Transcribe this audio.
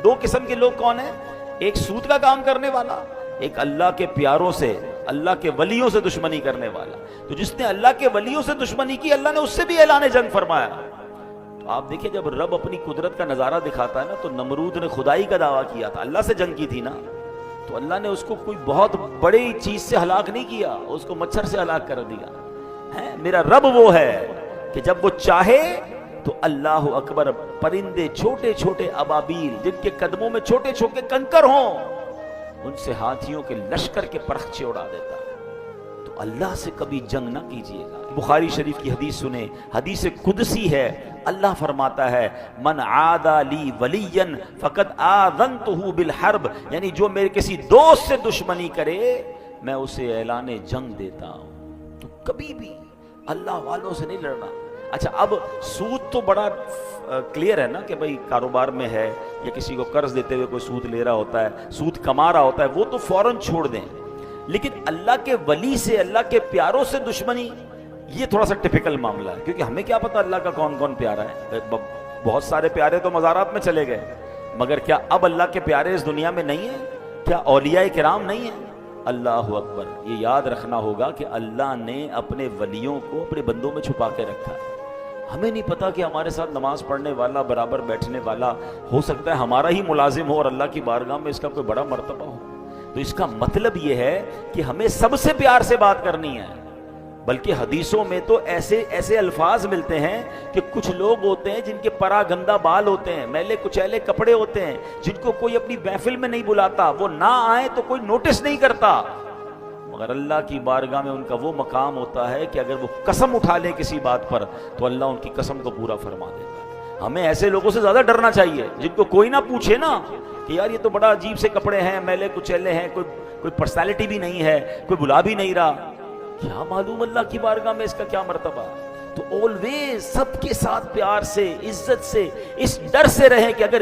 دو قسم کے لوگ کون ہیں؟ ایک سود کا کام کرنے والا، ایک اللہ کے پیاروں سے، اللہ کے ولیوں سے دشمنی کرنے والا۔ تو جس نے اللہ کے ولیوں سے دشمنی کی، اللہ نے اس سے بھی اعلان جنگ فرمایا۔ تو آپ دیکھیں جب رب اپنی قدرت کا نظارہ دکھاتا ہے نا، تو نمرود نے خدائی کا دعویٰ کیا تھا، اللہ سے جنگ کی تھی نا، تو اللہ نے اس کو کوئی بہت بڑی چیز سے ہلاک نہیں کیا، اس کو مچھر سے ہلاک کر دیا ہے۔ میرا رب وہ ہے کہ جب وہ چاہے تو اللہ اکبر، پرندے چھوٹے چھوٹے ابابیل جن کے قدموں میں چھوٹے چھوٹے کنکر ہوں، ان سے ہاتھیوں کے لشکر کے پرخچے اڑا دیتا ہے۔ تو اللہ سے کبھی جنگ نہ کیجیے گا۔ بخاری شریف کی حدیث سنیں، حدیث قدسی ہے، اللہ فرماتا ہے من عادى لی ولیا فقد آذنتہ بالحرب، یعنی جو میرے کسی دوست سے دشمنی کرے میں اسے اعلان جنگ دیتا ہوں۔ تو کبھی بھی اللہ والوں سے نہیں لڑنا۔ اچھا اب سود تو بڑا کلیئر ہے نا کہ بھئی کاروبار میں ہے یا کسی کو قرض دیتے ہوئے کوئی سود لے رہا ہوتا ہے، سود کما رہا ہوتا ہے، وہ تو فوراً چھوڑ دیں۔ لیکن اللہ کے ولی سے، اللہ کے پیاروں سے دشمنی، یہ تھوڑا سا ٹپیکل معاملہ ہے، کیونکہ ہمیں کیا پتہ اللہ کا کون کون پیارا ہے۔ بہت سارے پیارے تو مزارات میں چلے گئے، مگر کیا اب اللہ کے پیارے اس دنیا میں نہیں ہیں؟ کیا اولیاء کرام نہیں ہیں؟ اللہ اکبر، یہ یاد رکھنا ہوگا کہ اللہ نے اپنے ولیوں کو اپنے بندوں میں چھپا کے رکھا ہے۔ ہمیں نہیں پتا کہ ہمارے ساتھ نماز پڑھنے والا، برابر بیٹھنے والا، ہو سکتا ہے ہمارا ہی ملازم ہو اور اللہ کی بارگاہ میں اس کا کوئی بڑا مرتبہ ہو۔ تو اس کا مطلب یہ ہے کہ ہمیں سب سے پیار سے بات کرنی ہے۔ بلکہ حدیثوں میں تو ایسے الفاظ ملتے ہیں کہ کچھ لوگ ہوتے ہیں جن کے پرا گندہ بال ہوتے ہیں، میلے کچیلے کپڑے ہوتے ہیں، جن کو کوئی اپنی محفل میں نہیں بلاتا، وہ نہ آئے تو کوئی نوٹس نہیں کرتا، مگر اللہ کی بارگاہ میں ان کا وہ مقام ہوتا ہے کہ اگر وہ قسم اٹھا لے کسی بات پر تو اللہ ان کی قسم کو پورا فرما دیتا ہے۔ ہمیں ایسے لوگوں سے زیادہ ڈرنا چاہیے جن کو کوئی نہ پوچھے نا کہ یار یہ تو بڑا عجیب سے کپڑے ہیں، میلے کچیلے ہیں، کوئی پرسنالٹی بھی نہیں ہے، کوئی بلا بھی نہیں رہا، کیا معلوم اللہ کی بارگاہ میں اس کا کیا مرتبہ ہے۔ تو آلویز سب کے ساتھ پیار سے، عزت سے، اس ڈر سے رہیں کہ اگر